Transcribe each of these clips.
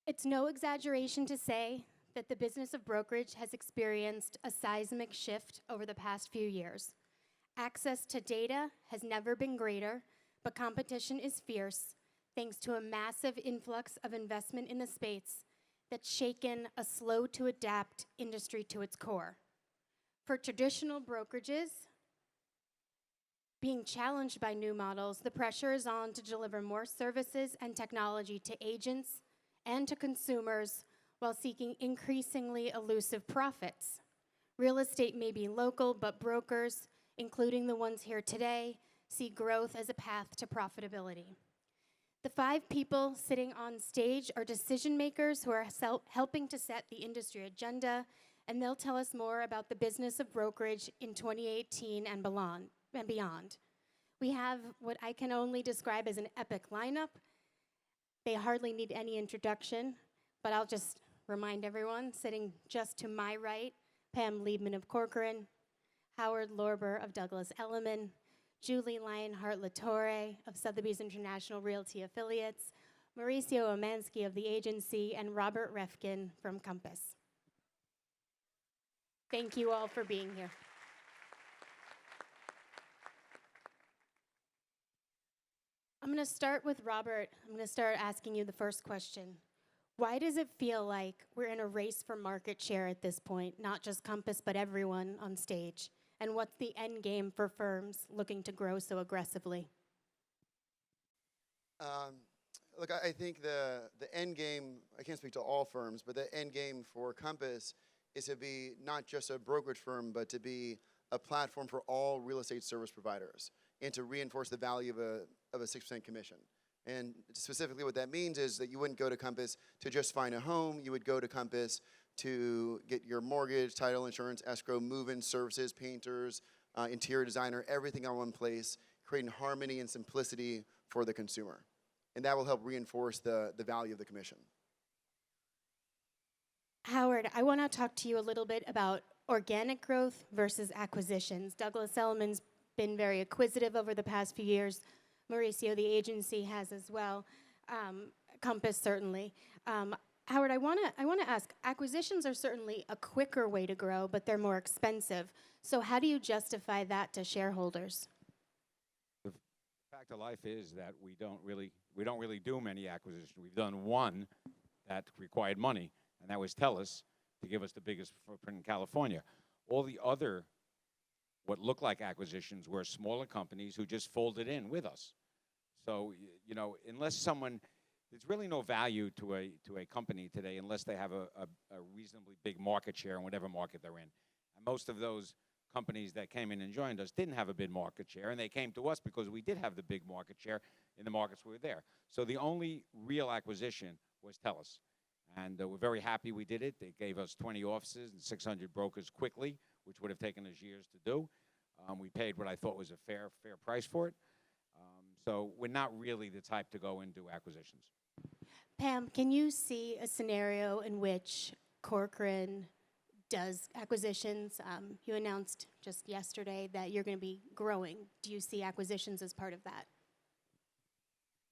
It's no exaggeration to say that the business of brokerage has experienced a seismic shift over the past few years. Access to data has never been greater, but competition is fierce thanks to a massive influx of investment in the space that's shaken a slow-to-adapt industry to its core. For traditional brokerages, being challenged by new models, the pressure is on to deliver more services and technology to agents and to consumers while seeking increasingly elusive profits. Real estate may be local, but brokers, including the ones here today, see growth as a path to profitability. The 5 people sitting on stage are decision makers who are helping to set the industry agenda, and they'll tell us more about the business of brokerage in 2018 and beyond. We have what I can only describe as an epic lineup. They hardly need any introduction, but I'll just remind everyone, sitting just to my right, Pam LIEBMAN of CORCORAN, Howard Lorber of Douglas Elliman, Julie Lionheart-Latore of Sotheby's International Realty Affiliates, Mauricio UMANSKY of the agency, and Robert Reffkin from Compass. Thank you all for being here. I'm going to start with Robert. I'm going to start asking you the first question. Why does it feel like we're in a race for market share at this point, not just Compass, but everyone on stage? And what's the end game for firms looking to grow so aggressively? Look, I think the end game, I can't speak to all firms, but the end game for Compass is to be not just a brokerage firm, but to be a platform for all real estate service providers and to reinforce the value of a 6% commission. And specifically what that means is that you wouldn't go to Compass to just find a home. You would go to Compass to get your mortgage, title, insurance, escrow, move-in services, painters, interior designer, everything in one place, creating harmony and simplicity for the consumer. And that will help reinforce the value of the commission. Howard, I want to talk to you a little bit about organic growth versus acquisitions. Douglas Elliman's been very acquisitive over the past few years. Mauricio, the agency, has as well. Compass, certainly. Howard, I want to ask, acquisitions are certainly a quicker way to grow, but they're more expensive. So how do you justify that to shareholders? The fact of life is that we don't really do many acquisitions. We've done one that required money, and that was TELUS to give us the biggest footprint in California. All the other, what looked like acquisitions, were smaller companies who just folded in with us. So, you know, unless someone, there's really no value to a company today unless they have a reasonably big market share in whatever market they're in. And most of those companies that came in and joined us didn't have a big market share, and they came to us because we did have the big market share in the markets we were there. So the only real acquisition was TELUS. And we're very happy we did it. They gave us 20 offices and 600 brokers quickly, which would have taken us years to do. We paid what I thought was a fair price for it. So we're not really the type to go and do acquisitions. Pam, can you see a scenario in which CORCORAN does acquisitions? You announced just yesterday that you're going to be growing. Do you see acquisitions as part of that?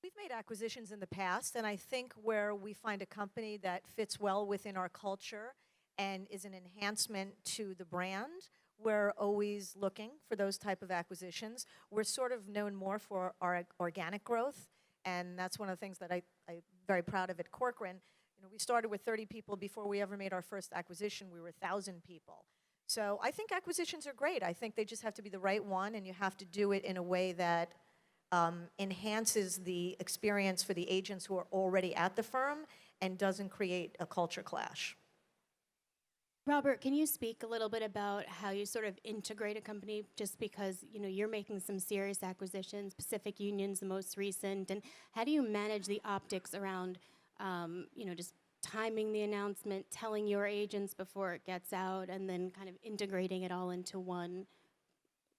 We've made acquisitions in the past, and I think where we find a company that fits well within our culture and is an enhancement to the brand, we're always looking for those type of acquisitions. We're sort of known more for our organic growth, and that's one of the things that I'm very proud of at CORCORAN. You know, we started with 30 people before we ever made our first acquisition. We were 1,000 people. So I think acquisitions are great. I think they just have to be the right one, and you have to do it in a way that enhances the experience for the agents who are already at the firm and doesn't create a culture clash. Robert, can you speak a little bit about how you sort of integrate a company, just because, you know, you're making some serious acquisitions, Pacific Union's the most recent, and how do you manage the optics around, you know, just timing the announcement, telling your agents before it gets out, and then kind of integrating it all into one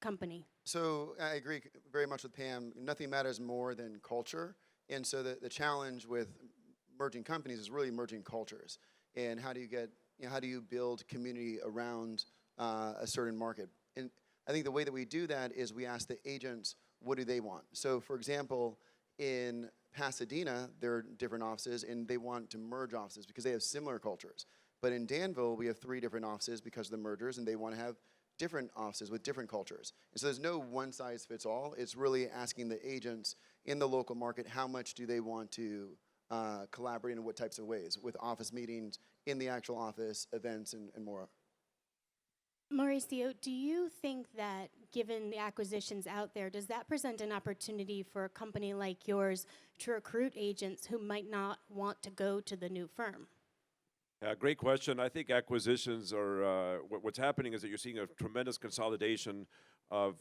company? So I agree very much with Pam. Nothing matters more than culture. And so the challenge with merging companies is really merging cultures. And how do you get, you know, how do you build community around a certain market? And I think the way that we do that is we ask the agents, what do they want? So for example, In Pasadena, there are different offices, and they want to merge offices because they have similar cultures. But in Danville, we have 3 different offices because of the mergers, and they want to have different offices with different cultures. And so there's no one size fits all. It's really asking the agents in the local market how much do they want to collaborate in what types of ways, with office meetings, in the actual office, events, and more. Mauricio, do you think that given the acquisitions out there, does that present an opportunity for a company like yours to recruit agents who might not want to go to the new firm? Great question. I think acquisitions are, what's happening is that you're seeing a tremendous consolidation of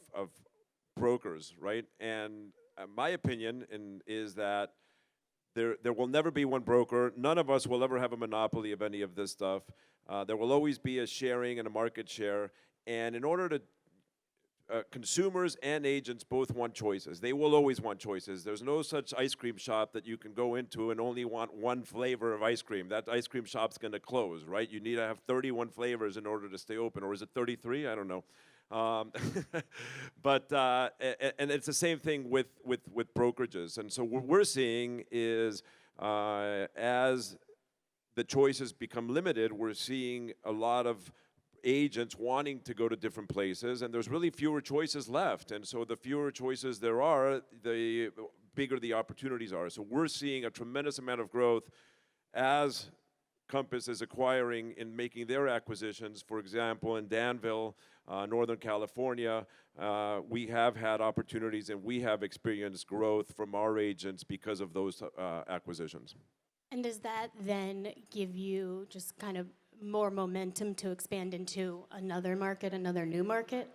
brokers, right? And my opinion is that there will never be one broker. None of us will ever have a monopoly of any of this stuff. There will always be a sharing and a market share. And in order to, consumers and agents both want choices. They will always want choices. There's no such ice cream shop that you can go into and only want one flavor of ice cream. That ice cream shop's going to close, right? You need to have 31 flavors in order to stay open. Or is it 33? I don't know. But and it's the same thing with brokerages. And so what we're seeing is as the choices become limited, we're seeing a lot of agents wanting to go to different places, and there's really fewer choices left. And so the fewer choices there are, the bigger the opportunities are. So we're seeing a tremendous amount of growth as Compass is acquiring and making their acquisitions. For example, in Danville, Northern California, we have had opportunities and we have experienced growth from our agents because of those acquisitions. And does that then give you just kind of more momentum to expand into another market, another new market?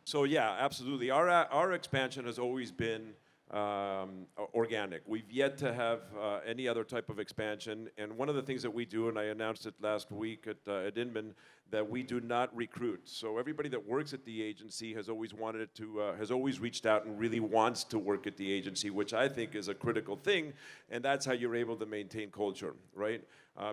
So yeah, absolutely. Our expansion has always been organic. We've yet to have any other type of expansion. And one of the things that we do, and I announced it last week at Inman, that we do not recruit. So everybody that works at the agency has always wanted to, has always reached out and really wants to work at the agency, which I think is a critical thing. And that's how you're able to maintain culture, right?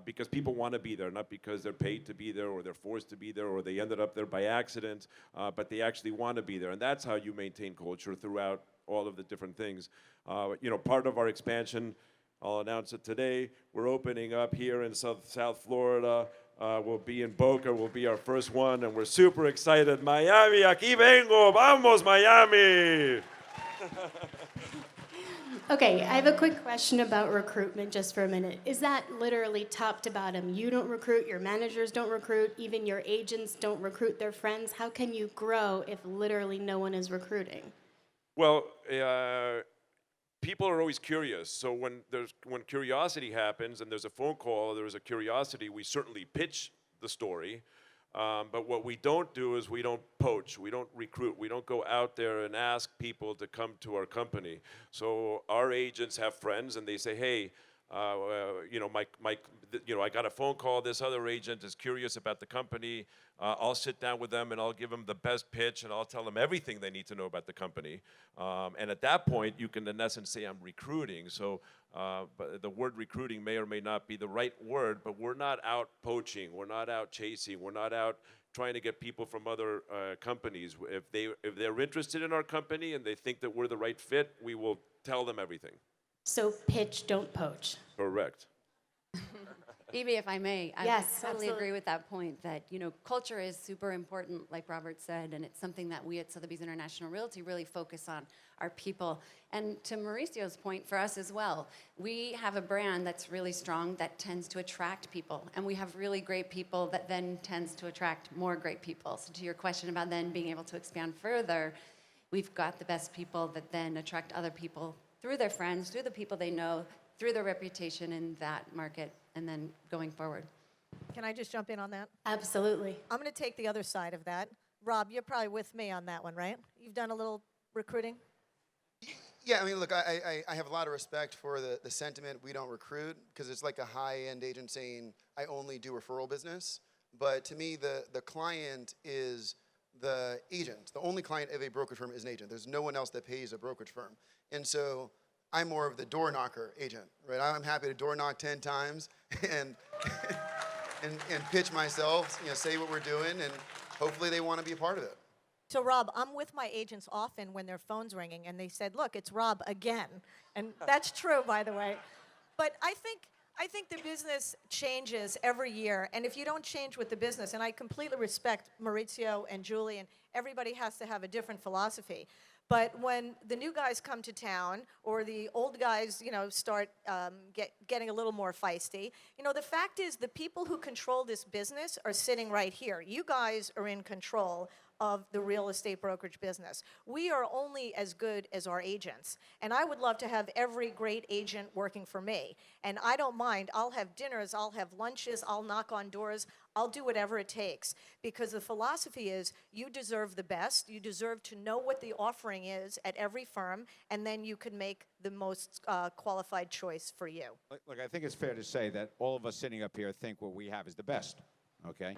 Because people want to be there, not because they're paid to be there or they're forced to be there or they ended up there by accident, but they actually want to be there. And that's how you maintain culture throughout all of the different things. You know, part of our expansion, I'll announce it today, we're opening up here in South Florida. We'll be in Boca, we'll be our first one, and we're super excited. Miami, aquí vengo, vamos Miami! Okay, I have a quick question about recruitment just for a minute. Is that literally top to bottom? You don't recruit, your managers don't recruit, even your agents don't recruit their friends? How can you grow if literally no one is recruiting? Well, people are always curious. So when curiosity happens and there's a phone call, there's a curiosity, we certainly pitch the story. But what we don't do is we don't poach, we don't recruit, we don't go out there and ask people to come to our company. So our agents have friends and they say, hey, you know, I got a phone call, this other agent is curious about the company. I'll sit down with them and I'll give them the best pitch and I'll tell them everything they need to know about the company. And at that point, you can in essence say I'm recruiting. So but the word recruiting may or may not be the right word, but we're not out poaching, we're not out chasing, we're not out trying to get people from other companies. If they're interested in our company and they think that we're the right fit, we will tell them everything. So pitch, don't poach. Correct. Evie, if I may, I Yes, totally absolutely. agree with that point that, you know, culture is super important, like Robert said, and it's something that we at Sotheby's International Realty really focus on, our people. And to Mauricio's point, for us as well, we have a brand that's really strong that tends to attract people, and we have really great people that then tends to attract more great people. So to your question about then being able to expand further, we've got the best people that then attract other people through their friends, through the people they know, through their reputation in that market, and then going forward. Can I just jump in on that? Absolutely. I'm going to take the other side of that. Rob, you're probably with me on that one, right? You've done a little recruiting? Yeah, I mean, look, I have a lot of respect for the sentiment, we don't recruit, because it's like a high-end agent saying, I only do referral business. But to me, the client is the agent. The only client of a brokerage firm is an agent. There's no one else that pays a brokerage firm. And so I'm more of the door knocker agent, right? I'm happy to door knock 10 times and and pitch myself, you know, say what we're doing, and hopefully they want to be a part of it. So, Rob, I'm with my agents often when their phone's ringing, and they said, "Look, it's Rob again," and that's true, by the way. But I think the business changes every year, and if you don't change with the business, and I completely respect Maurizio and Julie, and everybody has to have a different philosophy. But when the new guys come to town, or the old guys, start getting a little more feisty, the fact is the people who control this business are sitting right here. You guys are in control of the real estate brokerage business. We are only as good as our agents. And I would love to have every great agent working for me. And I don't mind. I'll have dinners, I'll have lunches, I'll knock on doors, I'll do whatever it takes. Because the philosophy is you deserve the best. You deserve to know what the offering is at every firm, and then you can make the most qualified choice for you. Look, I think it's fair to say that all of us sitting up here think what we have is the best, okay?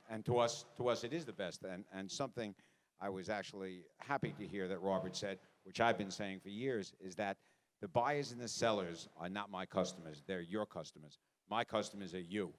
And to us, it is the best. And something I was actually happy to hear that Robert said, which I've been saying for years, is that the buyers and the sellers are not my customers. They're your customers. My customers are you.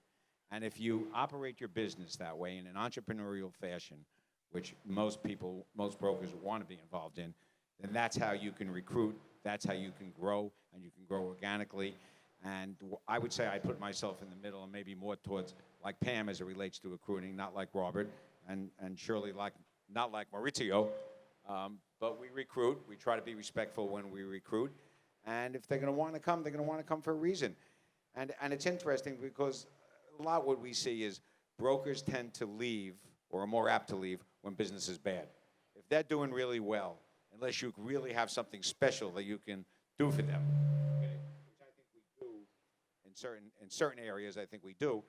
And if you operate your business that way in an entrepreneurial fashion, which most brokers want to be involved in, then that's how you can recruit, that's how you can grow, and you can grow organically. And I would say I put myself in the middle and maybe more towards like Pam as it relates to recruiting, not like Robert, and surely not like Maurizio. But we recruit. We try to be respectful when we recruit. And if they're going to want to come, they're going to want to come for a reason. And it's interesting because a lot what we see is brokers tend to leave, or are more apt to leave, when business is bad. If they're doing really well, unless you really have something special that you can do for them, okay, which I think we do in certain areas, I think we do.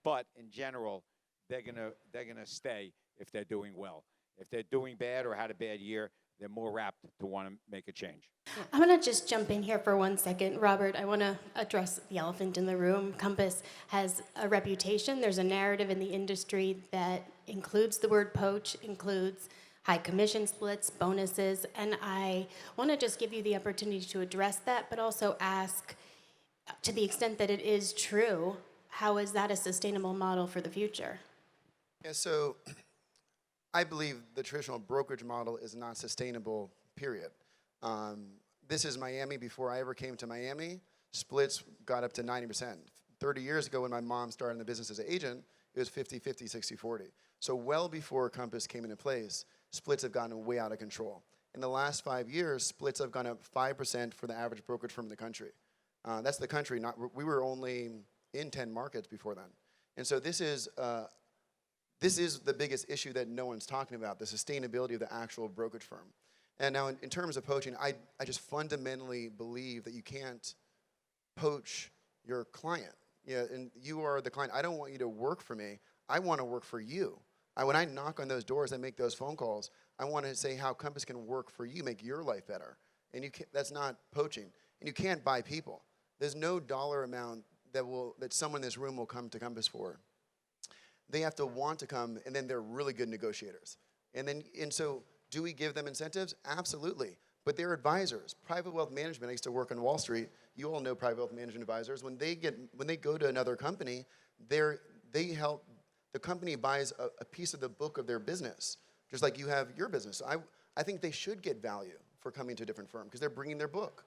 But in general, they're gonna stay if they're doing well. If they're doing bad or had a bad year, they're more apt to want to make a change. I want to just jump in here for 1 second. Robert, I want to address the elephant in the room. Compass has a reputation. There's a narrative in the industry that includes the word poach, includes high commission splits, bonuses, and I want to just give you the opportunity to address that, but also ask, to the extent that it is true, how is that a sustainable model for the future? Yeah, so I believe the traditional brokerage model is not sustainable, period. This is Miami. Before I ever came to Miami, splits got up to 90%. 30 years ago when my mom started in the business as an agent, it was 50-50, 60-40. So well before Compass came into place, splits have gotten way out of control. In the last 5 years, splits have gone up 5% for the average brokerage firm in the country. That's the country. We were only in 10 markets before then. And so this is the biggest issue that no one's talking about, the sustainability of the actual brokerage firm. And now in terms of poaching, I just fundamentally believe that you can't poach your client. Yeah, and you are the client. I don't want you to work for me. I want to work for you. When I knock on those doors, I make those phone calls, I want to say how Compass can work for you, make your life better. And that's not poaching. And you can't buy people. There's no dollar amount that someone in this room will come to Compass for. They have to want to come, and then they're really good negotiators. And so do we give them incentives? Absolutely. But they're advisors. Private wealth management, I used to work on Wall Street. You all know private wealth management advisors. When they go to another company, they help, the company buys a piece of the book of their business, just like you have your business. So I think they should get value for coming to a different firm because they're bringing their book.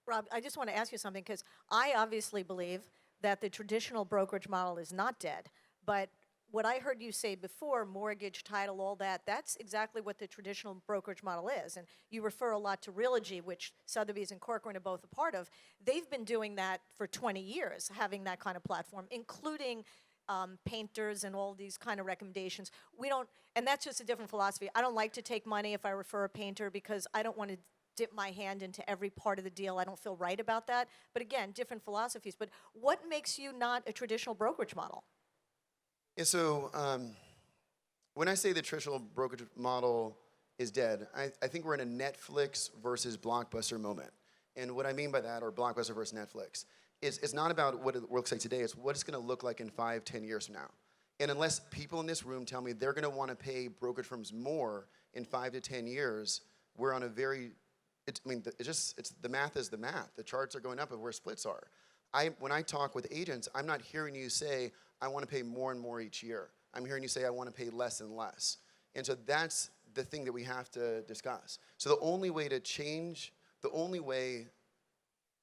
Rob, I just want to ask you something, because I obviously believe that the traditional brokerage model is not dead. But what I heard you say before, mortgage, title, all that, that's exactly what the traditional brokerage model is. And you refer a lot to REALTY, which Sotheby's and CORCORAN are both a part of. They've been doing that for 20 years, having that kind of platform, including painters and all these kind of recommendations. And that's just a different philosophy. I don't like to take money if I refer a painter because I don't want to dip my hand into every part of the deal. I don't feel right about that. But again, different philosophies. But what makes you not a traditional brokerage model? Yeah, so when I say the traditional brokerage model is dead, I think we're in a Netflix versus Blockbuster moment. And what I mean by that, or Blockbuster versus Netflix, is it's not about what it looks like today, it's what it's going to look like in 5, 10 years from now. And unless people in this room tell me they're going to want to pay brokerage firms more in 5 to 10 years, we're on a very, the math is the math. The charts are going up of where splits are. When I talk with agents, I'm not hearing you say, I want to pay more and more each year. I'm hearing you say, I want to pay less and less. And so that's the thing that we have to discuss. So the only way to change, the only way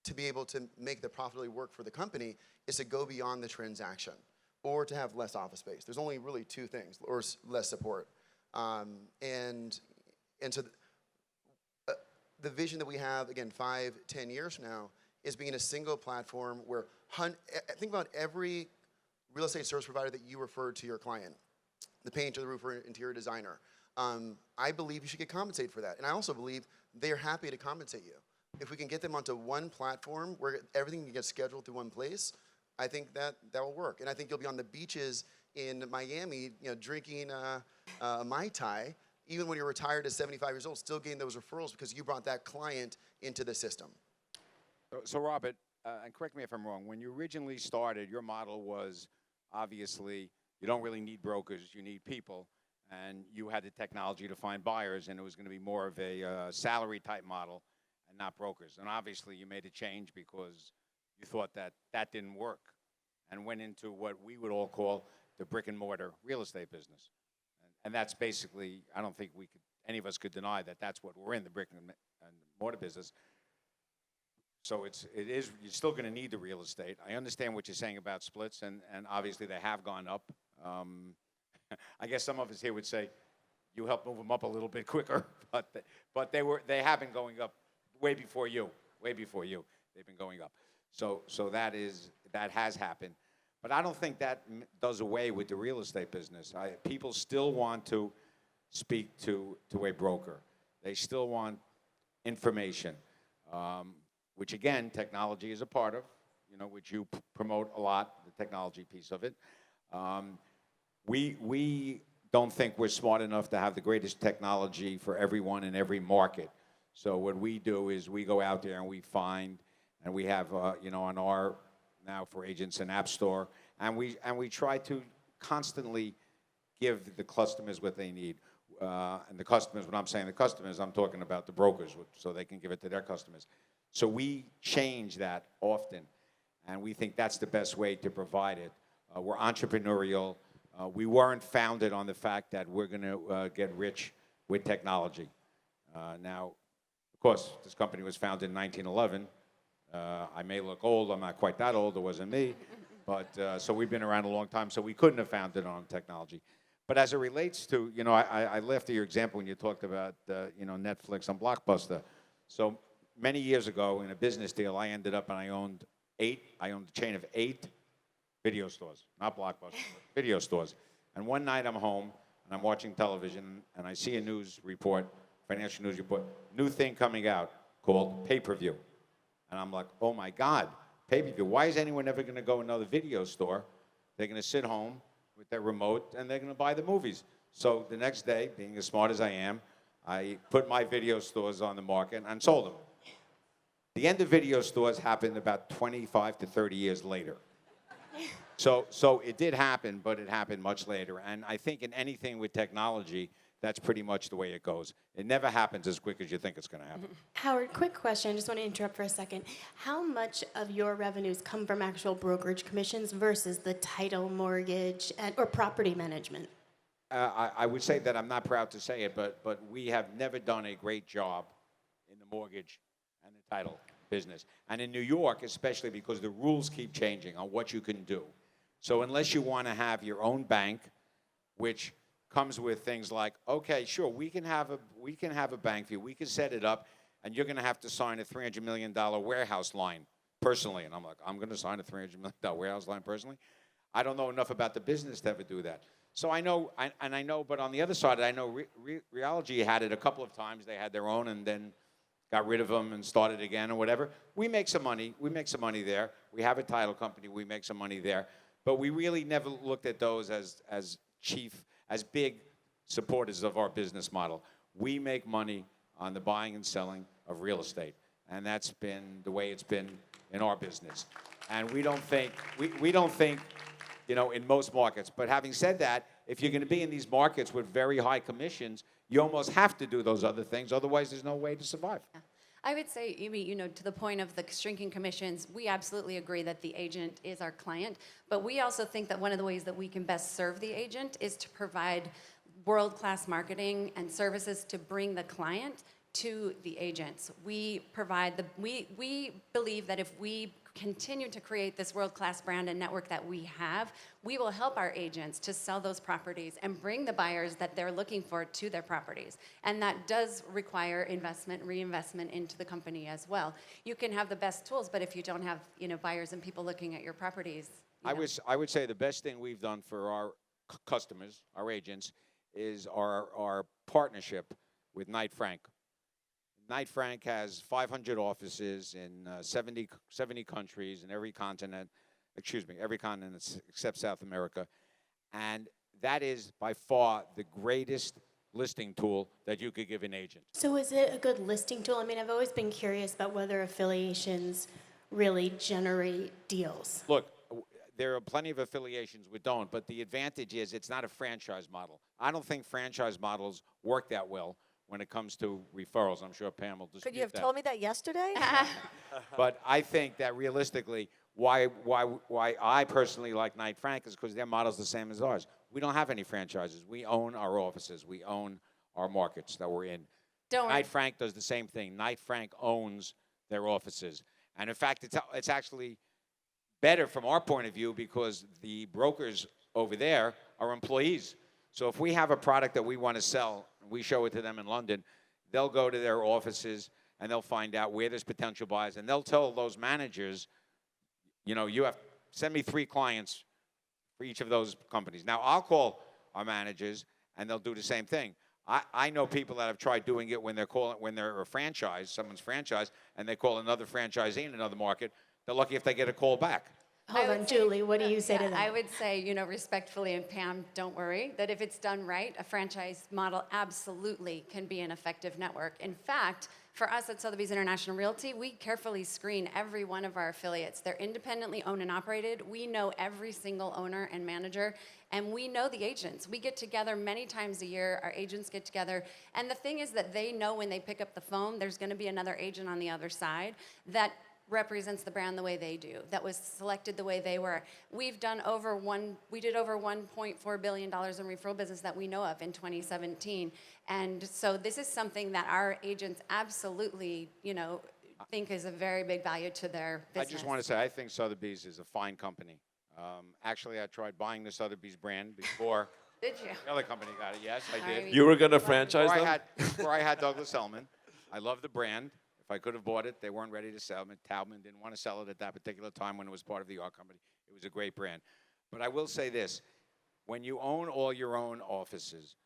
to be able to make the profitability work for the company is to go beyond the transaction or to have less office space. There's only really two things, or less support. And so the vision that we have, again, 5, 10 years from now, is being a single platform where, think about every real estate service provider that you referred to your client, the painter, the roofer, interior designer. I believe you should get compensated for that. And I also believe they're happy to compensate you. If we can get them onto one platform where everything can get scheduled through one place, I think that will work. And I think you'll be on the beaches in Miami, drinking Mai Tai, even when you're retired at 75 years old, still getting those referrals because you brought that client into the system. So Robert, and correct me if I'm wrong, when you originally started, your model was obviously you don't really need brokers, you need people, and you had the technology to find buyers, and it was going to be more of a salary type model and not brokers. And obviously you made a change because you thought that that didn't work and went into what we would all call the brick and mortar real estate business. And that's basically, I don't think any of us could deny that that's what we're in, the brick and mortar business. So you're still going to need the real estate. I understand what you're saying about splits, and obviously they have gone up. I guess some of us here would say you helped move them up a little bit quicker, but they have been going up way before you. They've been going up. So that has happened. But I don't think that does away with the real estate business. People still want to speak to a broker. They still want information, which again, technology is a part of, which you promote a lot, the technology piece of it. We don't think we're smart enough to have the greatest technology for everyone in every market. So what we do is we go out there and we find, and we have, on our, now for agents, an app store, and we try to constantly give the customers what they need. And the customers, when I'm saying the customers, I'm talking about the brokers, so they can give it to their customers. So we change that often, and we think that's the best way to provide it. We're entrepreneurial. We weren't founded on the fact that we're going to get rich with technology. Now, of course, this company was founded in 1911. I may look old. I'm not quite that old. It wasn't me. But so we've been around a long time, so we couldn't have founded on technology. But as it relates to, I laughed at your example when you talked about, Netflix and Blockbuster. So many years ago in a business deal, I ended up and I owned a chain of 8 video stores, not Blockbuster, but video stores. And one night I'm home and I'm watching television and I see a news report, financial news report, new thing coming out called pay-per-view. And I'm like, oh my God, pay-per-view. Why is anyone ever going to go to another video store? They're going to sit home with their remote and they're going to buy the movies. So the next day, being as smart as I am, I put my video stores on the market and sold them. The end of video stores happened about 25 to 30 years later. So it did happen, but it happened much later. And I think in anything with technology, that's pretty much the way it goes. It never happens as quick as you think it's going to happen. Howard, quick question. I just want to interrupt for a second. How much of your revenues come from actual brokerage commissions versus the title, mortgage, or property management? I would say that I'm not proud to say it, but we have never done a great job in the mortgage and the title business. And in New York, especially because the rules keep changing on what you can do. So unless you want to have your own bank, which comes with things like, okay, sure, we can have a bank for you. We can set it up, and you're going to have to sign a $300 million warehouse line personally. And I'm like, I'm going to sign a $300 million warehouse line personally? I don't know enough about the business to ever do that. So I know, but on the other side, I know Realty had it a couple of times. They had their own and then got rid of them and started again or whatever. We make some money. We make some money there. We have a title company. We make some money there. But we really never looked at those as big supporters of our business model. We make money on the buying and selling of real estate. And that's been the way it's been in our business. And we don't think, in most markets. But having said that, if you're going to be in these markets with very high commissions, you almost have to do those other things. Otherwise, there's no way to survive. Yeah. I would say, to the point of the shrinking commissions, we absolutely agree that the agent is our client. But we also think that one of the ways that we can best serve the agent is to provide world-class marketing and services to bring the client to the agents. We provide we believe that if we continue to create this world-class brand and network that we have, we will help our agents to sell those properties and bring the buyers that they're looking for to their properties. And that does require investment, reinvestment into the company as well. You can have the best tools, but if you don't have, buyers and people looking at your properties, I would say the best thing we've done for our customers, our agents, is our partnership with Knight Frank. Knight Frank has 500 offices in 70 countries in every continent except South America. And that is by far the greatest listing tool that you could give an agent. So is it a good listing tool? I mean, I've always been curious about whether affiliations really generate deals. Look, there are plenty of affiliations we don't, but the advantage is it's not a franchise model. I don't think franchise models work that well when it comes to referrals. I'm sure Pam will dispute that. Could you have told me that yesterday? But I think that realistically, why I personally like Knight Frank is because their model's the same as ours. We don't have any franchises. We own our offices. We own our markets that we're in. Don't worry. Knight Frank does the same thing. Knight Frank owns their offices. And in fact, it's actually better from our point of view because the brokers over there are employees. So if we have a product that we want to sell, we show it to them in London, they'll go to their offices and they'll find out where there's potential buyers, and they'll tell those managers, you have send me 3 clients for each of those companies. Now I'll call our managers and they'll do the same thing. I know people that have tried doing it when they're a franchise, someone's franchise, and they call another franchisee in another market. They're lucky if they get a call back. Hold on, Julie, what do you say to that? I would say, respectfully, and Pam, don't worry, that if it's done right, a franchise model absolutely can be an effective network. In fact, for us at Sotheby's International Realty, we carefully screen every one of our affiliates. They're independently owned and operated. We know every single owner and manager, and we know the agents. We get together many times a year. Our agents get together. And the thing is that they know when they pick up the phone, there's going to be another agent on the other side that represents the brand the way they do, that was selected the way they were. We did over $1.4 billion in referral business that we know of in 2017. And so this is something that our agents absolutely, think is a very big value to their business. I just want to say, I think Sotheby's is a fine company. Actually, I tried buying the Sotheby's brand before. Did you? The other company got it, yes, I did. You were going to franchise them? Before I had Douglas Elliman. I love the brand. If I could have bought it, they weren't ready to sell it. Taubman didn't want to sell it at that particular time when it was part of the art company. It was a great brand. But I will say this. When you own all your own offices,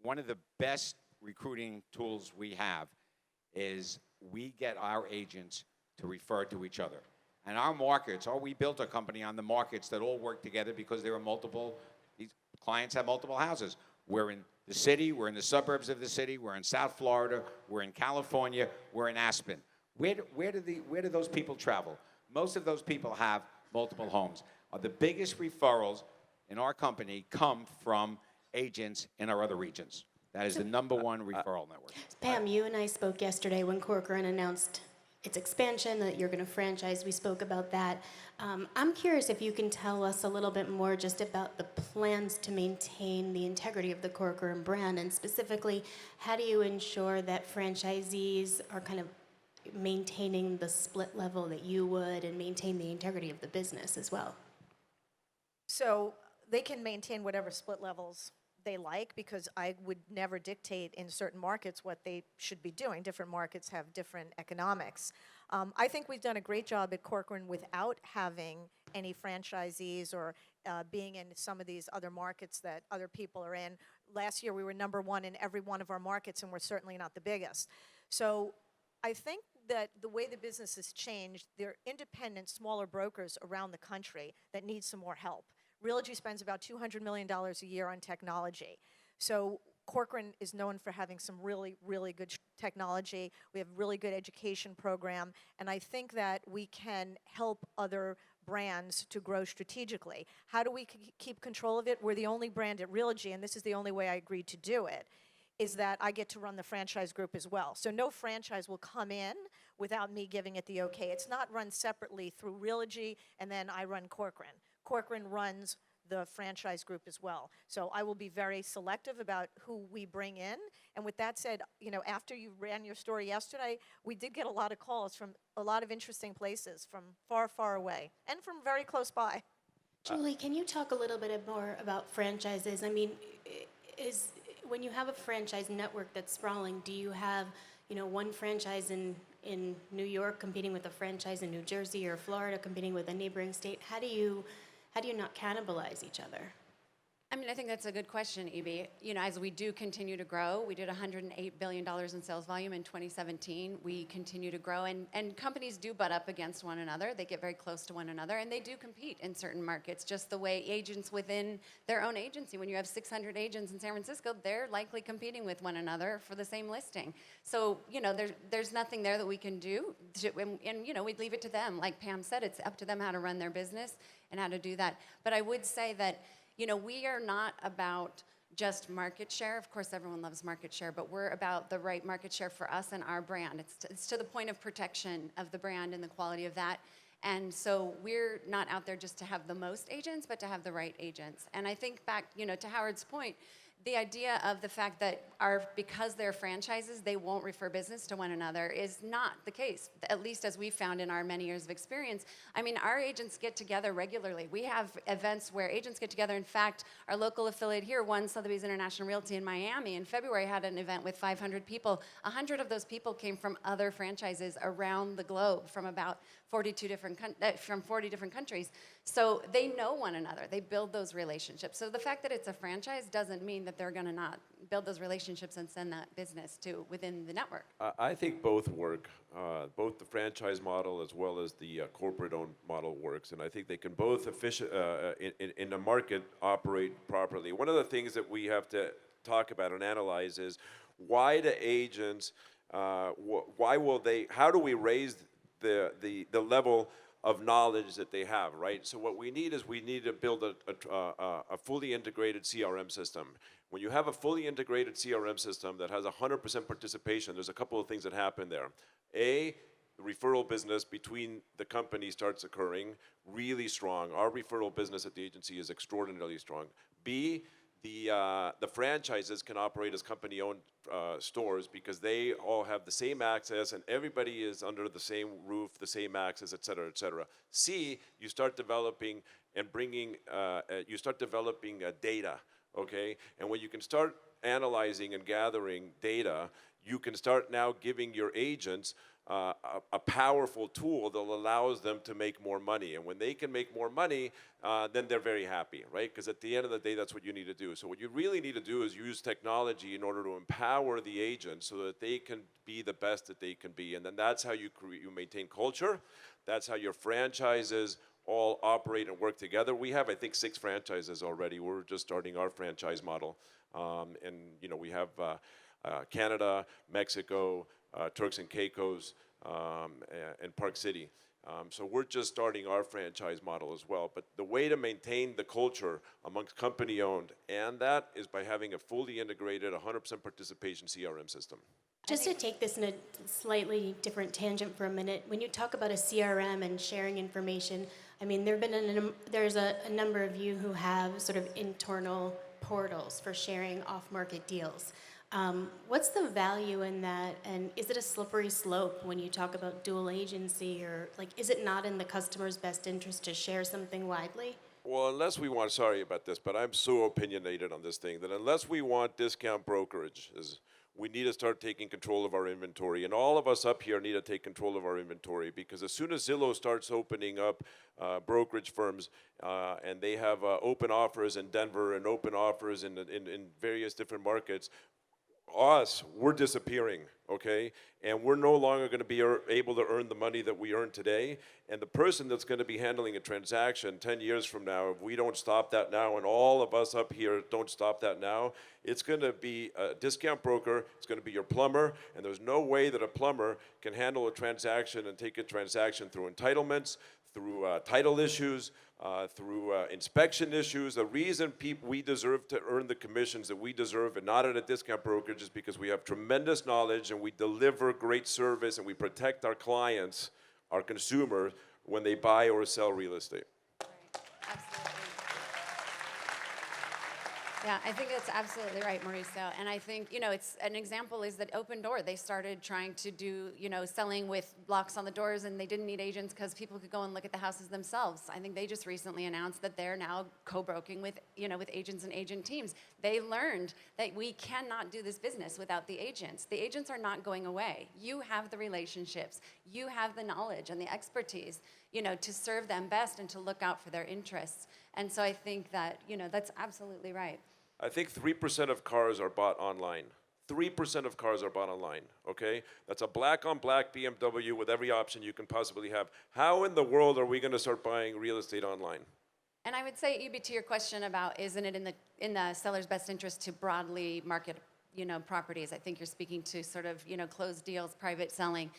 one of the best recruiting tools we have is we get our agents to refer to each other. And our markets, we built a company on the markets that all work together because there are these clients have multiple houses. We're in the city, we're in the suburbs of the city, we're in South Florida, we're in California, we're in Aspen. Where do those people travel? Most of those people have multiple homes. The biggest referrals in our company come from agents in our other regions. That is the #1 referral network. Pam, you and I spoke yesterday when CORCORAN announced its expansion, that you're going to franchise. We spoke about that. I'm curious if you can tell us a little bit more just about the plans to maintain the integrity of the CORCORAN brand, and specifically, how do you ensure that franchisees are kind of maintaining the split level that you would and maintain the integrity of the business as well? So they can maintain whatever split levels they like, because I would never dictate in certain markets what they should be doing. Different markets have different economics. I think we've done a great job at Corcoran without having any franchisees or being in some of these other markets that other people are in. Last year we were #1 in every one of our markets, and we're certainly not the biggest. So I think that the way the business has changed, there are independent, smaller brokers around the country that need some more help. Realogy spends about $200 million a year on technology. So Corcoran is known for having some really, really good technology. We have a really good education program, and I think that we can help other brands to grow strategically. How do we keep control of it? We're the only brand at Realogy, and this is the only way I agreed to do it, is that I get to run the franchise group as well. So no franchise will come in without me giving it the okay. It's not run separately through Realogy, and then I run Corcoran. Corcoran runs the franchise group as well. So I will be very selective about who we bring in. And with that said, you know, after you ran your story yesterday, we did get a lot of calls from a lot of interesting places from far, far away and from very close by. Julie, can you talk a little bit more about franchises? I mean, when you have a franchise network that's sprawling, do you have, you know, one franchise in New York competing with a franchise in New Jersey or Florida competing with a neighboring state? How do you not cannibalize each other? I mean, I think that's a good question, Evie. You know, as we do continue to grow, we did $108 billion in sales volume in 2017. We continue to grow, and companies do butt up against one another. They get very close to one another, and they do compete in certain markets, just the way agents within their own agency. When you have 600 agents in San Francisco, they're likely competing with one another for the same listing. So, you know, there's nothing there that we can do, and you know, we'd leave it to them. Like Pam said, it's up to them how to run their business and how to do that. But I would say that, you know, we are not about just market share. Of course, everyone loves market share, but we're about the right market share for us and our brand. It's to the point of protection of the brand and the quality of that. And so we're not out there just to have the most agents, but to have the right agents. And I think back, you know, to Howard's point, the idea of the fact that because they're franchises, they won't refer business to one another is not the case, at least as we've found in our many years of experience. I mean, our agents get together regularly. We have events where agents get together. In fact, our local affiliate here, One Sotheby's International Realty in Miami, in February had an event with 500 people. 100 of those people came from other franchises around the globe from about 40 different countries. So they know one another. They build those relationships. So the fact that it's a franchise doesn't mean that they're going to not build those relationships and send that business to within the network. I think both work. Both the franchise model as well as the corporate-owned model works, and I think they can both in the market operate properly. One of the things that we have to talk about and analyze is why do agents, how do we raise the level of knowledge that they have, right? So what we need is we need to build a fully integrated CRM system. When you have a fully integrated CRM system that has 100% participation, there's a couple of things that happen there. A, the referral business between the companies starts occurring really strong. Our referral business at the agency is extraordinarily strong. B, the franchises can operate as company-owned stores because they all have the same access and everybody is under the same roof, the same access, et cetera, et cetera. C, you start developing and bringing, data, okay? And when you can start analyzing and gathering data, you can start now giving your agents a powerful tool that allows them to make more money. And when they can make more money, then they're very happy, right? Because at the end of the day, that's what you need to do. So what you really need to do is use technology in order to empower the agents so that they can be the best that they can be. And then that's how you maintain culture. That's how your franchises all operate and work together. We have, I think, 6 franchises already. We're just starting our franchise model. And, you know, we have Canada, Mexico, Turks and Caicos, and Park City. So we're just starting our franchise model as well. But the way to maintain the culture amongst company-owned, and that is by having a fully integrated, 100% participation CRM system. Just to take this in a slightly different tangent for a minute, when you talk about a CRM and sharing information, I mean, there's a number of you who have sort of internal portals for sharing off-market deals. What's the value in that, and is it a slippery slope when you talk about dual agency, or like, is it not in the customer's best interest to share something widely? Well, unless we want, sorry about this, but I'm so opinionated on this thing that unless we want discount brokerage, we need to start taking control of our inventory. And all of us up here need to take control of our inventory, because as soon as Zillow starts opening up brokerage firms and they have open offers in Denver and open offers in various different markets, we're disappearing, okay? And we're no longer going to be able to earn the money that we earn today. And the person that's going to be handling a transaction 10 years from now, if we don't stop that now, and all of us up here don't stop that now, it's going to be a discount broker, it's going to be your plumber, and there's no way that a plumber can handle a transaction and take a transaction through entitlements, through title issues, through inspection issues. The reason we deserve to earn the commissions that we deserve and not at a discount brokerage is because we have tremendous knowledge and we deliver great service and we protect our clients, our consumers, when they buy or sell real estate. Right. Absolutely. Yeah, I think that's absolutely right, Mauricio. And I think, it's an example is that Open Door, they started trying to do, selling with locks on the doors, and they didn't need agents because people could go and look at the houses themselves. I think they just recently announced that they're now co-broking with, with agents and agent teams. They learned that we cannot do this business without the agents. The agents are not going away. You have the relationships. You have the knowledge and the expertise, to serve them best and to look out for their interests. And so I think that, that's absolutely right. I think 3% of cars are bought online. 3% of cars are bought online, okay? That's a black-on-black BMW with every option you can possibly have. How in the world are we going to start buying real estate online? And I would say, EB, to your question about isn't it in the seller's best interest to broadly market, properties? I think you're speaking to sort of, closed deals, private selling.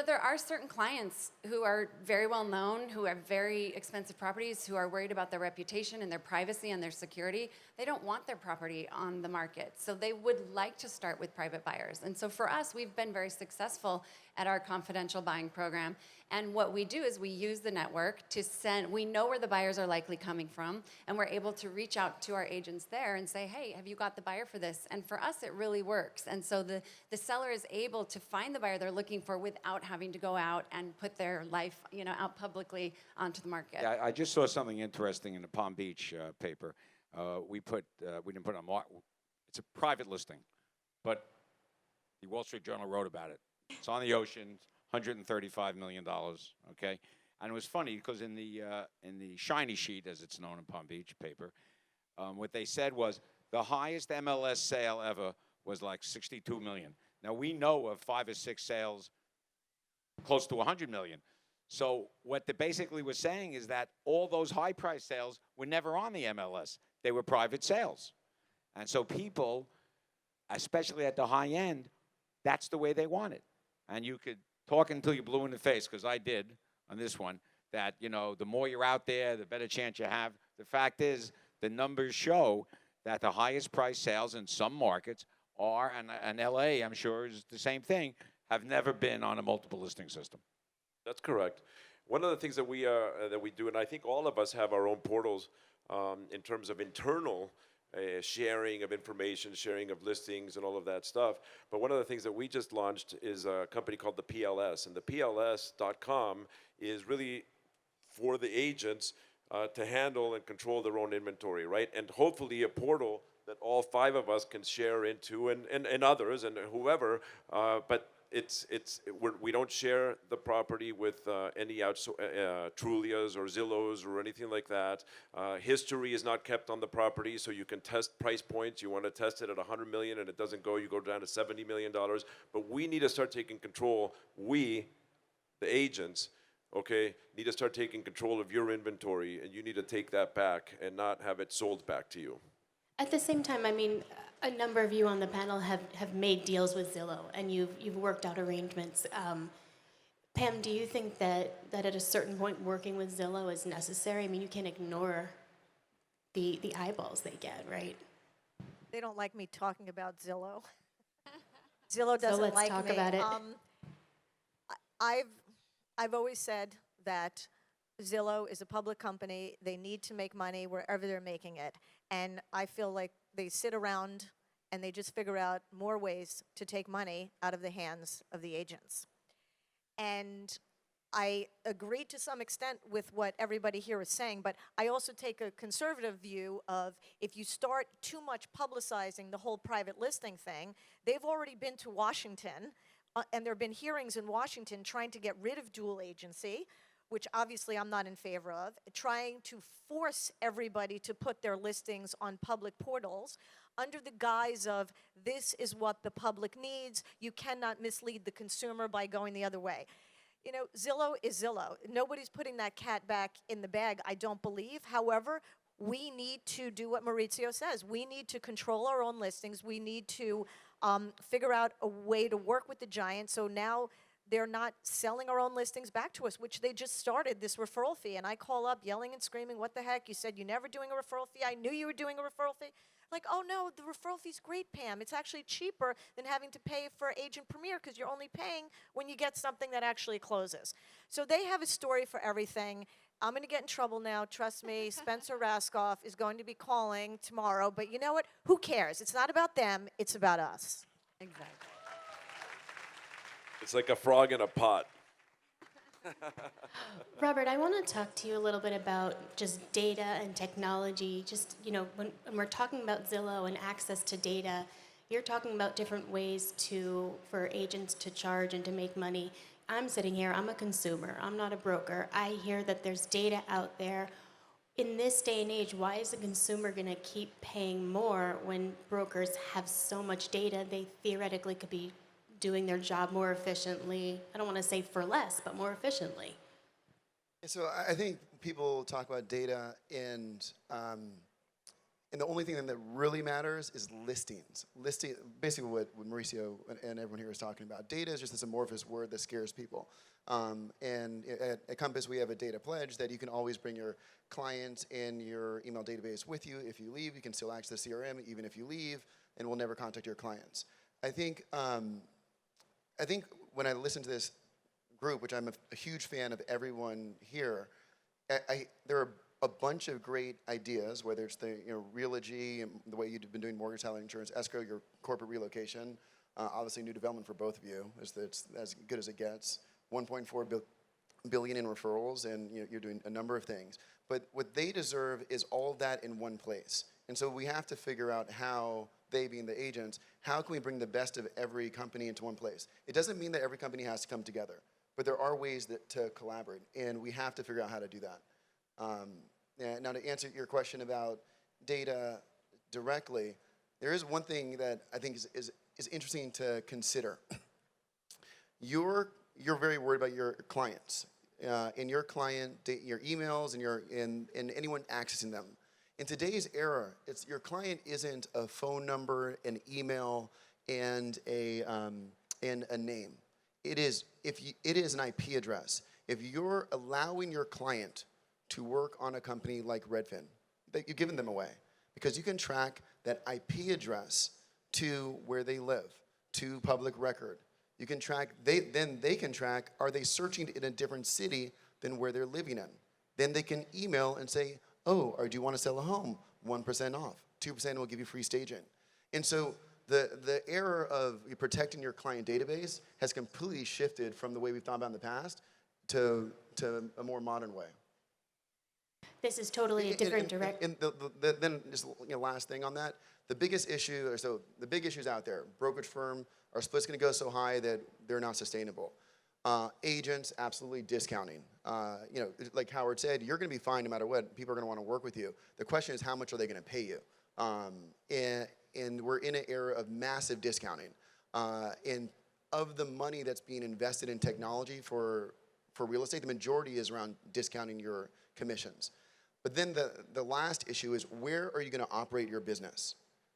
There are certain clients who are very well known, who have very expensive properties, who are worried about their reputation and their privacy and their security. They don't want their property on the market. So they would like to start with private buyers. And so for us, we've been very successful at our confidential buying program. And what we do is we use the network to we know where the buyers are likely coming from, and we're able to reach out to our agents there and say, hey, have you got the buyer for this? And for us, it really works. And so the seller is able to find the buyer they're looking for without having to go out and put their life, out publicly onto the market. Yeah, I just saw something interesting in the Palm Beach paper. We didn't put it on it's a private listing, but the Wall Street Journal wrote about it. It's on the ocean, $135 million, okay? And it was funny because in the shiny sheet, as it's known in Palm Beach paper, what they said was the highest MLS sale ever was like $62 million. Now, we know of 5 or 6 sales close to $100 million. So what they basically was saying is that all those high-price sales were never on the MLS. They were private sales. And so people, especially at the high end, that's the way they want it. And you could talk until you're blue in the face, because I did on this one, that, the more you're out there, the better chance you have. The fact is, the numbers show that the highest price sales in some markets are, and LA, I'm sure, is the same thing, have never been on a multiple listing system. That's correct. One of the things that we do, and I think all of us have our own portals in terms of internal sharing of information, sharing of listings, and all of that stuff. But one of the things that we just launched is a company called the PLS, and the PLS.com is really for the agents to handle and control their own inventory, right? And hopefully a portal that all 5 of us can share into, and others, and whoever, but we don't share the property with any Trulias or Zillows or anything like that. History is not kept on the property, so you can test price points. You want to test it at $100 million and it doesn't go, you go down to $70 million. But we need to start taking control. We, the agents, okay, need to start taking control of your inventory, and you need to take that back and not have it sold back to you. At the same time, I mean, a number of you on the panel have made deals with Zillow, and you've worked out arrangements. Pam, do you think that at a certain point working with Zillow is necessary? I mean, you can't ignore the eyeballs they get, right? They don't like me talking about Zillow. Zillow doesn't let's like talk me. about it. I've always said that Zillow is a public company. They need to make money wherever they're making it. And I feel like they sit around and they just figure out more ways to take money out of the hands of the agents. And I agree to some extent with what everybody here is saying, but I also take a conservative view of if you start too much publicizing the whole private listing thing, they've already been to Washington, and there have been hearings in Washington trying to get rid of dual agency, which obviously I'm not in favor of, trying to force everybody to put their listings on public portals under the guise of this is what the public needs. You cannot mislead the consumer by going the other way. You know, Zillow is Zillow. Nobody's putting that cat back in the bag, I don't believe. However, we need to do what Mauricio says. We need to control our own listings. We need to figure out a way to work with the giants. So now they're not selling our own listings back to us, which they just started this referral fee. And I call up yelling and screaming, what the heck? You said you're never doing a referral fee. I knew you were doing a referral fee. Like, oh no, the referral fee's great, Pam. It's actually cheaper than having to pay for Agent Premier because you're only paying when you get something that actually closes. So they have a story for everything. I'm going to get in trouble now. Trust me, Spencer Raskoff is going to be calling tomorrow. But you know what? Who cares? It's not about them. It's about us. Exactly. It's like a frog in a pot. Robert, I want to talk to you a little bit about just data and technology. Just, when we're talking about Zillow and access to data, you're talking about different ways for agents to charge and to make money. I'm sitting here, I'm a consumer, I'm not a broker. I hear that there's data out there. In this day and age, why is the consumer going to keep paying more when brokers have so much data they theoretically could be doing their job more efficiently? I don't want to say for less, but more efficiently. So I think people talk about data, and the only thing that really matters is listings. Basically what Mauricio and everyone here is talking about. Data is just this amorphous word that scares people. And at Compass, we have a data pledge that you can always bring your clients and your email database with you. If you leave, you can still access the CRM even if you leave, and we'll never contact your clients. I think when I listen to this group, which I'm a huge fan of everyone here, there are a bunch of great ideas, whether it's the REALTY, and the way you've been doing mortgage, title, insurance, escrow, your corporate relocation, obviously new development for both of you, it's as good as it gets. 1.4 billion in referrals, and you're doing a number of things. But what they deserve is all of that in one place. And so we have to figure out how, they being the agents, how can we bring the best of every company into one place? It doesn't mean that every company has to come together, but there are ways to collaborate, and we have to figure out how to do that. Now, to answer your question about data directly, there is one thing that I think is interesting to consider. You're very worried about your clients, and your your emails, and anyone accessing them. In today's era, your client isn't a phone number, an email, and a name. It is an IP address. If you're allowing your client to work on a company like Redfin, that you're giving them away, because you can track that IP address to where they live, to public record. You can track, then they can track, are they searching in a different city than where they're living in? Then they can email and say, oh, or do you want to sell a home? 1% off, 2% will give you free staging. And so the era of protecting your client database has completely shifted from the way we've thought about in the past to a more modern way. This is totally a different direction. And then just last thing on that, the biggest issue, the big issues out there, brokerage firm, our split's going to go so high that they're not sustainable. Agents, absolutely discounting. Like Howard said, you're going to be fine no matter what. People are going to want to work with you. The question is, how much are they going to pay you? And we're in an era of massive discounting. And of the money that's being invested in technology for real estate, the majority is around discounting your commissions. But then the last issue is, where are you going to operate your business?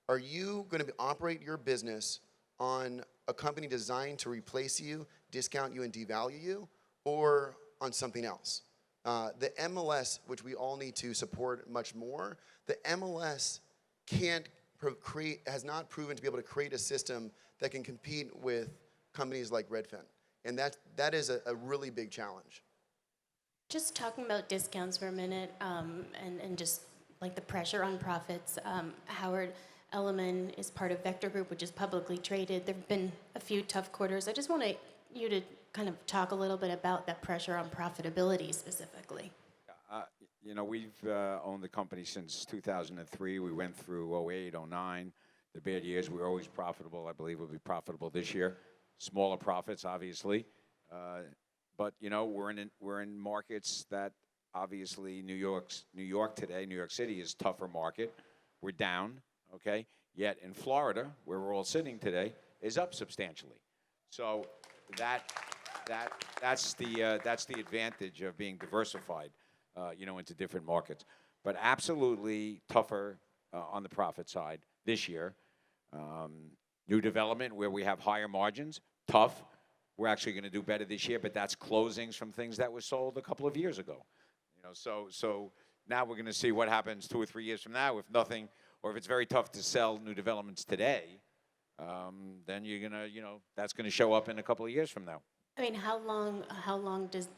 Are you going to operate your business on a company designed to replace you, discount you, and devalue you, or on something else? The MLS, which we all need to support much more, the MLS has not proven to be able to create a system that can compete with companies like Redfin. And that is a really big challenge. Just talking about discounts for a minute, and just like the pressure on profits. Howard, Elliman is part of Vector Group, which is publicly traded. There have been a few tough quarters. I just want you to kind of talk a little bit about that pressure on profitability specifically. We've owned the company since 2003. We went through 08, 09, the bad years. We were always profitable. I believe we'll be profitable this year. Smaller profits, obviously. But we're in markets that obviously New York today, New York City is a tougher market. We're down, okay? Yet in Florida, where we're all sitting today, is up substantially. So that's the advantage of being diversified, into different markets. But absolutely tougher on the profit side this year. New development where we have higher margins, tough. We're actually going to do better this year, but that's closings from things that were sold a couple of years ago. So now we're going to see what happens 2 or 3 years from now. If nothing, or if it's very tough to sell new developments today, then you're going to, that's going to show up in a couple of years from now. I mean, how long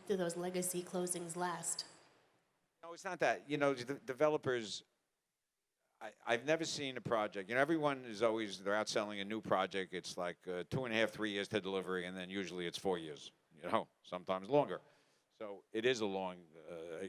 do those legacy closings last? it's not that. You know, the developers, I've never seen a project. You know, everyone is always, they're out selling a new project. It's like 2.5, 3 years to delivery, and then usually it's 4 years, you know, sometimes longer. So it is a long,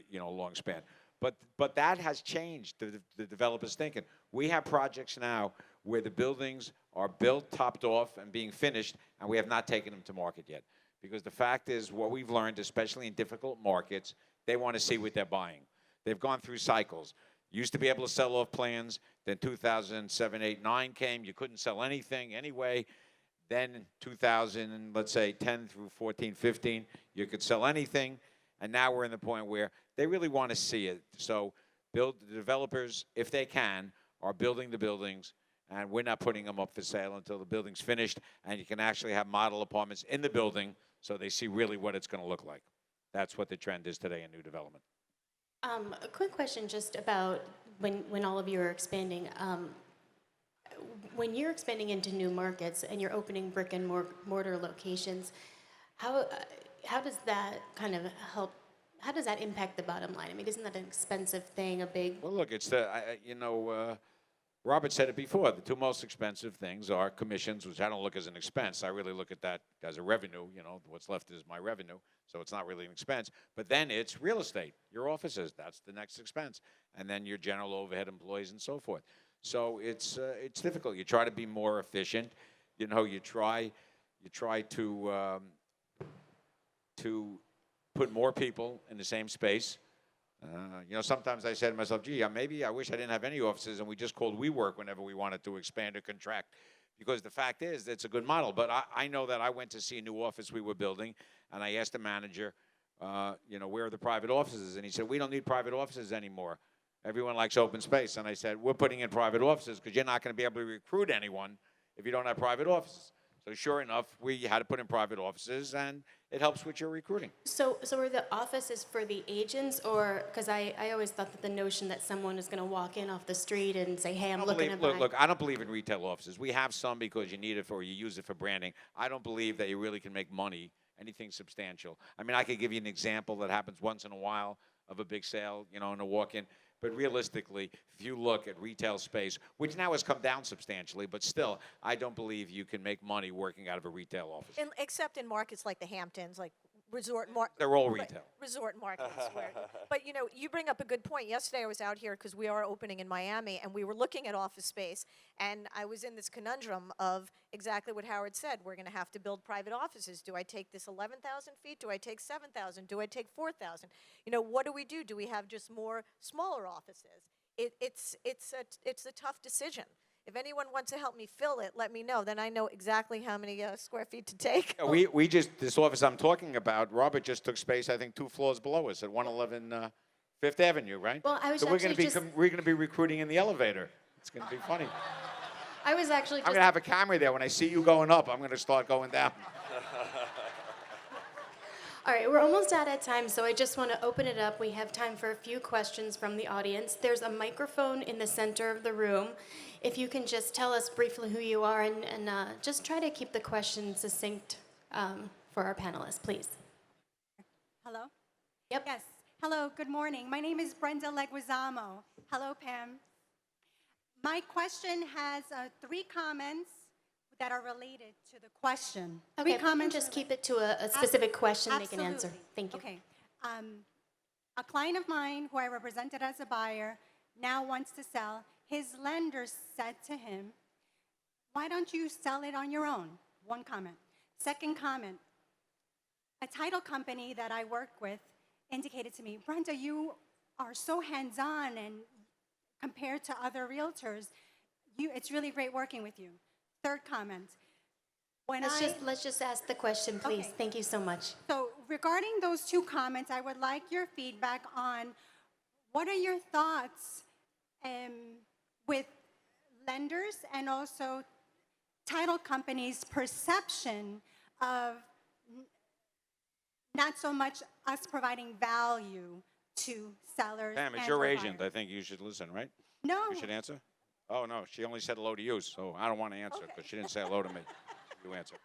you know, long span. But that has changed the developers' thinking. We have projects now where the buildings are built, topped off, and being finished, and we have not taken them to market yet. Because the fact is, what we've learned, especially in difficult markets, they want to see what they're buying. They've gone through cycles. Used to be able to sell off plans. Then 2007, 8, 9 came. You couldn't sell anything anyway. Then 2000, let's say 10 through 14, 15, you could sell anything. And now we're in the point where they really want to see it. So the developers, if they can, are building the buildings, and we're not putting them up for sale until the building's finished, and you can actually have model apartments in the building so they see really what it's going to look like. That's what the trend is today in new development. A quick question just about when all of you are expanding. When you're expanding into new markets and you're opening brick and mortar locations, how does that kind of help? How does that impact the bottom line? I mean, isn't that an expensive thing, a big? Well, look, it's you know, Robert said it before. The two most expensive things are commissions, which I don't look as an expense. I really look at that as a revenue. You know, what's left is my revenue, so it's not really an expense. But then it's real estate, your offices. That's the next expense, and then your general overhead employees and so forth. So it's difficult. You try to be more efficient. You know, you try to put more people in the same space. You know, sometimes I say to myself, gee, maybe I wish I didn't have any offices and we just called WeWork whenever we wanted to expand or contract. Because the fact is, it's a good model. But I know that I went to see a new office we were building, and I asked the manager, you know, where are the private offices? And he said, we don't need private offices anymore. Everyone likes open space. And I said, we're putting in private offices because you're not going to be able to recruit anyone if you don't have private offices. So sure enough, we had to put in private offices, and it helps with your recruiting. So are the offices for the agents, or because I always thought that the notion that someone is going to walk in off the street and say, hey, I'm looking to buy. Look, I don't believe in retail offices. We have some because you need it for, you use it for branding. I don't believe that you really can make money, anything substantial. I mean, I could give you an example that happens once in a while of a big sale, you know, in a walk-in. But realistically, if you look at retail space, which now has come down substantially, but still, I don't believe you can make money working out of a retail office. Except in markets like the Hamptons, like They're all retail. resort markets. But you know, you bring up a good point. Yesterday I was out here because we are opening in Miami, and we were looking at office space, and I was in this conundrum of exactly what Howard said. We're going to have to build private offices. Do I take this 11,000 feet? Do I take 7,000? Do I take 4,000? You know, what do we do? Do we have just more smaller offices? It's a tough decision. If anyone wants to help me fill it, let me know. Then I know exactly how many square feet to take. Yeah, we just, this office I'm talking about, Robert just took space, I think, 2 floors below us at 111 Fifth Avenue, right? Well, I was so we're actually going to be recruiting in the elevator. It's going to be funny. I was actually just. I'm going to have a camera there. When I see you going up, I'm going to start going down. All right, we're almost out of time, so I just want to open it up. We have time for a few questions from the audience. There's a microphone in the center of the room. If you can just tell us briefly who you are and just try to keep the questions succinct for our panelists, please. Hello? Yep. Yes. Hello, good morning. My name is Brenda Leguizamo. Hello, Pam. My question has 3 comments that are related to the question. Okay, 3 if you can comments. just keep it to a specific question they can answer. Absolutely. Thank you. Okay. A client of mine who I represented as a buyer now wants to sell. His lender said to him, why don't you sell it on your own? 1 comment. 2nd comment, a title company that I work with indicated to me, Brenda, you are so hands-on, and compared to other realtors, it's really great working with you. 3rd comment, Let's just ask the question, please. Okay. Thank you so much. So regarding those 2 comments, I would like your feedback on what are your thoughts with lenders and also title companies' perception of not so much us providing value to sellers. Pam, it's and your or agent. buyers. I think you should listen, right? No. You should answer? Oh, no, she only said hello to you, so I don't want to answer because she didn't say hello to me. You answer.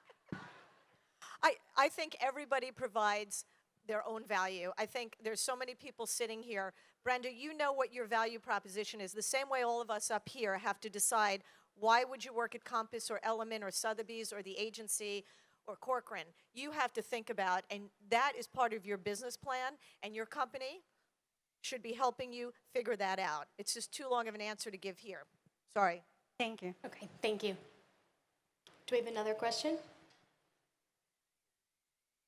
I think everybody provides their own value. I think there's so many people sitting here Brenda, you know what your value proposition is. The same way all of us up here have to decide why would you work at Compass or Elliman or Sotheby's or the agency or Corcoran. You have to think about, and that is part of your business plan, and your company should be helping you figure that out. It's just too long of an answer to give here. Sorry. Thank you. Okay, thank you. Do we have another question?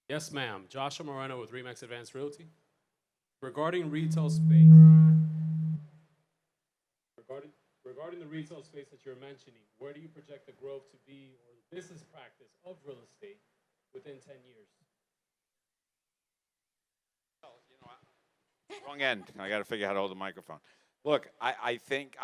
Yes, ma'am. Joshua Moreno with Remax Advanced Realty. Regarding retail space, regarding the retail space that you're mentioning, where do you project the growth to be or the business practice of real estate within 10 years? Wrong end. I got to figure out how to hold the microphone. Look, I think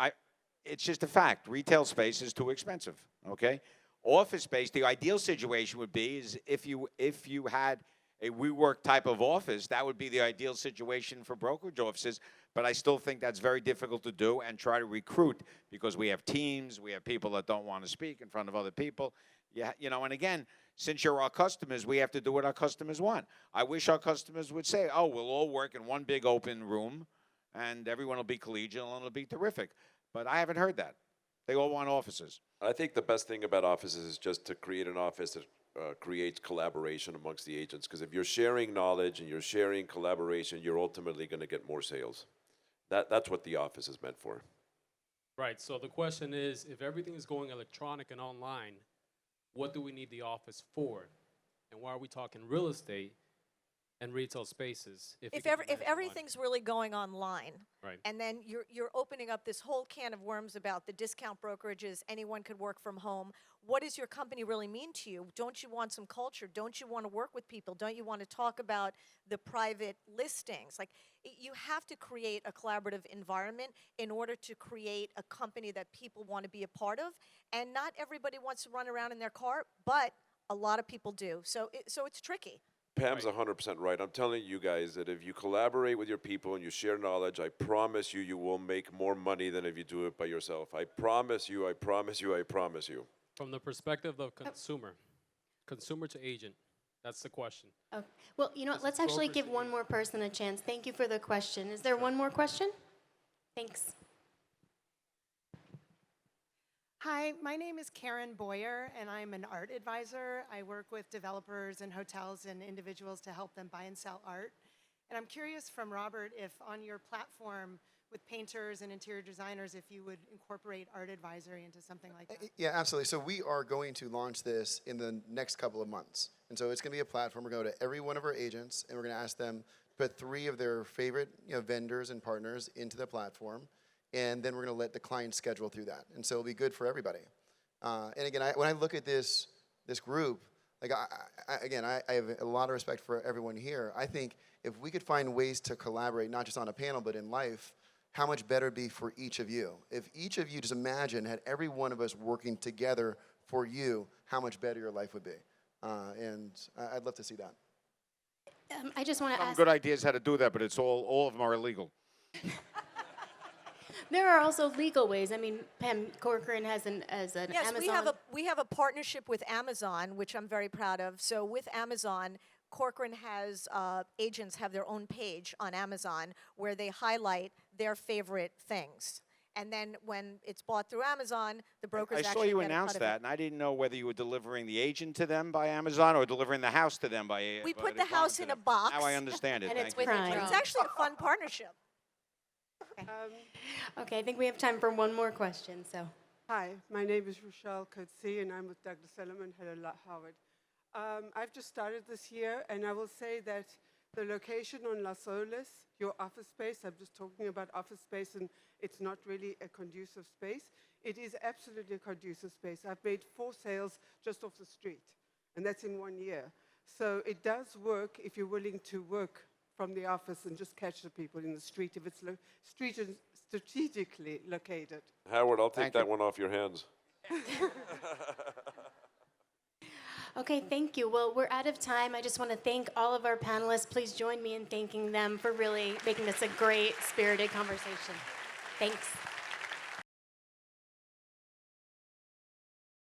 it's just a fact. Retail space is too expensive. Okay, office space. The ideal situation would be is if you had a WeWork type of office, that would be the ideal situation for brokerage offices. But I still think that's very difficult to do and try to recruit because we have teams, we have people that don't want to speak in front of other people. Yeah, you know, and again, since you're our customers, we have to do what our customers want. I wish our customers would say, oh, we'll all work in one big open room and everyone will be collegial and it'll be terrific. But I haven't heard that. They all want offices. I think the best thing about offices is just to create an office that creates collaboration amongst the agents. Because if you're sharing knowledge and you're sharing collaboration, you're ultimately going to get more sales. That's what the office is meant for. Right, so the question is, if everything is going electronic and online, what do we need the office for? And why are we talking real estate and retail spaces? If everything's really going online, Right. and then you're opening up this whole can of worms about the discount brokerages, anyone could work from home, what does your company really mean to you? Don't you want some culture? Don't you want to work with people? Don't you want to talk about the private listings? Like, you have to create a collaborative environment in order to create a company that people want to be a part of. And not everybody wants to run around in their car, but a lot of people do. So it's tricky. Pam's 100% right. I'm telling you guys that if you collaborate with your people and you share knowledge, I promise you, you will make more money than if you do it by yourself. I promise you, I promise you, I promise you. From the perspective of consumer to agent, that's the question. Oh, well, you know what? Let's actually give one more person a chance. Thank you for the question. Is there one more question? Thanks. Hi, my name is Karen Boyer, and I'm an art advisor. I work with developers and hotels and individuals to help them buy and sell art. And I'm curious from Robert if on your platform with painters and interior designers, if you would incorporate art advisory into something like that. Yeah, absolutely. So we are going to launch this in the next couple of months. And so it's going to be a platform. We're going to go to every one of our agents, and we're going to ask them to put 3 of their favorite vendors and partners into the platform. And then we're going to let the client schedule through that. And so it'll be good for everybody. And again, when I look at this group, like I have a lot of respect for everyone here. I think if we could find ways to collaborate, not just on a panel, but in life, how much better it'd be for each of you. If each of you, just imagine, had every one of us working together for you, how much better your life would be. And I'd love to see that. I just want to Some ask. good ideas how to do that, but it's all of them are illegal. There are also legal ways. I mean, Pam, Corcoran has an Yes, Amazon. we have a partnership with Amazon, which I'm very proud of. So with Amazon, Corcoran has agents have their own page on Amazon where they highlight their favorite things. And then when it's bought through Amazon, the brokers I saw actually you get a announce cut of that, it. and I didn't know whether you were delivering the agent to them by Amazon or delivering the house to them by. We by put the Amazon house to in a them. box. Now I understand it. And Thank it's you. with a Prime. drone. It's actually a fun partnership. Okay, I think we have time for one more question. So, Hi, my name is Rochelle Coetzee, and I'm with Douglas Elliman. Hello, Howard. I've just started this year, and I will say that the location on Las Olas, your office space, I'm just talking about office space, and it's not really a conducive space. It is absolutely a conducive space. I've made 4 sales just off the street, and that's in 1 year. So it does work if you're willing to work from the office and just catch the people in the street if it's strategically located. Howard, I'll take Thank that you. one off your hands. okay, thank you. Well, we're out of time. I just want to thank all of our panelists. Please join me in thanking them for really making this a great, spirited conversation. Thanks.